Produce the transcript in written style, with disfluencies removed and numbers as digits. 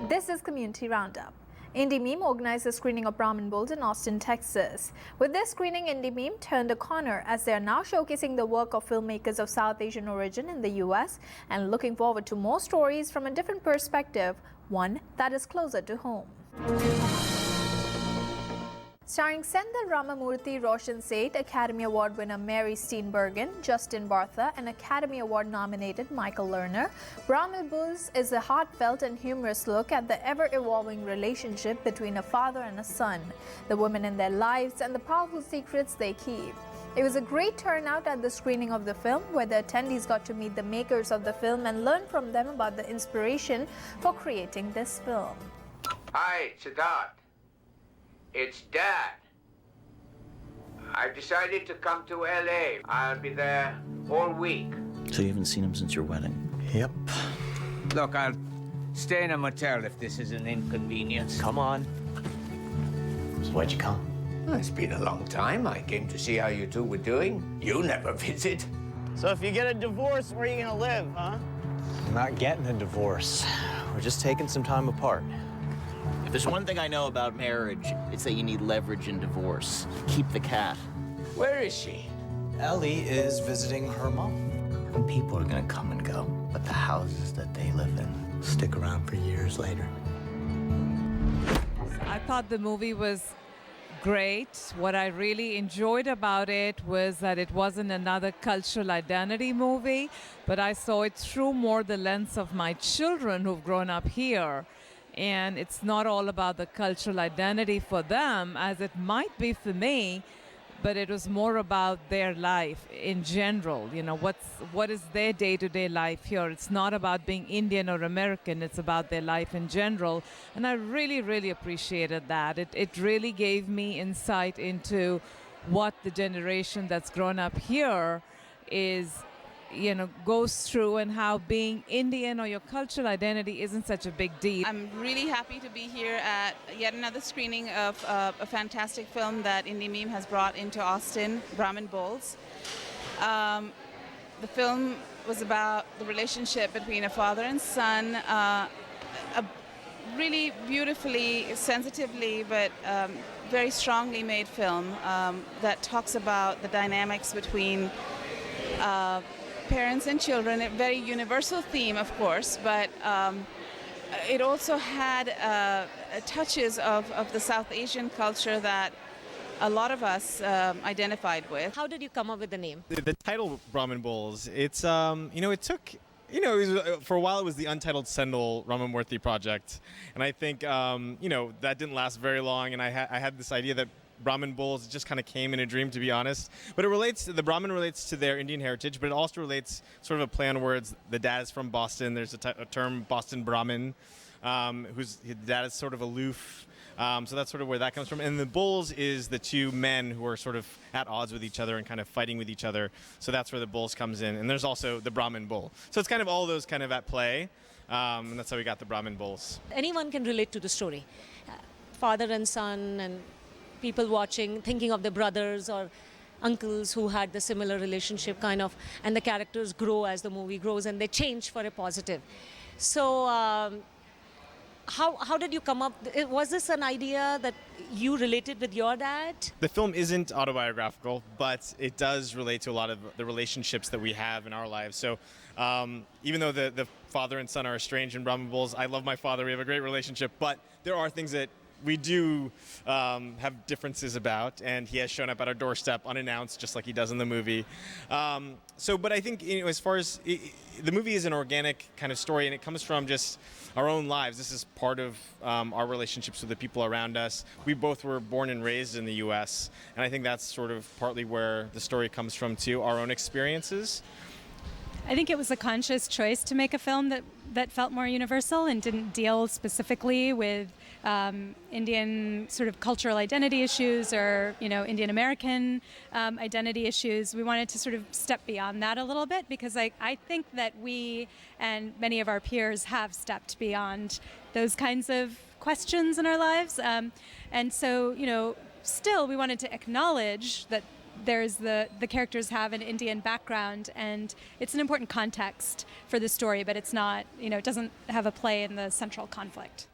This is Community Roundup. Indie Meme organized a screening of Brahmin Bulls in Austin, Texas. With this screening, Indie Meme turned a corner as they are now showcasing the work of filmmakers of South Asian origin in the U.S. and looking forward to more stories from a different perspective, one that is closer to home. Starring Sendhil Ramamurthy, Roshan Seth, Academy Award winner Mary Steenburgen, Justin Bartha, and Academy Award nominated Michael Lerner, Brahmin Bulls is a heartfelt and humorous look at the ever-evolving relationship between a father and a son, the women in their lives, and the powerful secrets they keep. It was a great turnout at the screening of the film, where the attendees got to meet the makers of the film and learn from them about the inspiration for creating this film. Hi, Siddharth. It's Dad. I've decided to come to LA. I'll be there all week. So you haven't seen him since your wedding? Yep. Look, I'll stay in a motel if this is an inconvenience. Come on. So why'd you come? Well, it's been a long time. I came to see how you two were doing. You never visit. So if you get a divorce, where are you gonna live, huh? I'm not getting a divorce. We're just taking some time apart. If there's one thing I know about marriage, it's that you need leverage in divorce. Keep the cat. Where is she? Ellie is visiting her mom. And people are gonna come and go, but the houses that they live in Stick around for years later. I thought the movie was great. What I really enjoyed about it was that it wasn't another cultural identity movie, but I saw it through more the lens of my children who've grown up here. And it's not all about the cultural identity for them, as it might be for me, but it was more about their life in general. You know, what is their day-to-day life here? It's not about being Indian or American, it's about their life in general. And I really, really appreciated that. It really gave me insight into what the generation that's grown up here goes through, and how being Indian or your cultural identity isn't such a big deal. I'm really happy to be here at yet another screening of a fantastic film that Indie Meme has brought into Austin, Brahmin Bulls. The film was about the relationship between a father and son, a really beautifully, sensitively, but very strongly made film that talks about the dynamics between parents and children, a very universal theme, of course, but it also had touches of the South Asian culture that a lot of us identified with. How did you come up with the name? The title Brahmin Bulls, it's, it took, for a while it was the untitled Sendhil Ramamurthy project. And I think, that didn't last very long. And I had this idea that Brahmin Bulls just kind of came in a dream, to be honest. But the Brahmin relates to their Indian heritage, but it also relates sort of a play on words. The dad is from Boston. There's a term, Boston Brahmin, his dad is sort of aloof. So that's sort of where that comes from. And the Bulls is the two men who are sort of at odds with each other and kind of fighting with each other. So that's where the Bulls comes in. And there's also the Brahmin Bull. So it's kind of all those kind of at play. And that's how we got the Brahmin Bulls. Anyone can relate to the story. Father and son, and people watching, thinking of their brothers or uncles who had the similar relationship kind of, and the characters grow as the movie grows and they change for a positive. So how did you come up? Was this an idea that you related with your dad? The film isn't autobiographical, but it does relate to a lot of the relationships that we have in our lives. So even though the father and son are estranged in Brahmin Bulls, I love my father, we have a great relationship, but there are things that we do have differences about, and he has shown up at our doorstep unannounced, just like he does in the movie. But I think, as far as the movie is an organic kind of story, and it comes from just our own lives. This is part of our relationships with the people around us. We both were born and raised in the U.S., and I think that's sort of partly where the story comes from too, our own experiences. I think it was a conscious choice to make a film that felt more universal and didn't deal specifically with Indian sort of cultural identity issues or, Indian American identity issues. We wanted to sort of step beyond that a little bit, because I think that we and many of our peers have stepped beyond those kinds of questions in our lives. And so, still we wanted to acknowledge that there's the characters have an Indian background, and it's an important context for the story, but it's not, it doesn't have a play in the central conflict.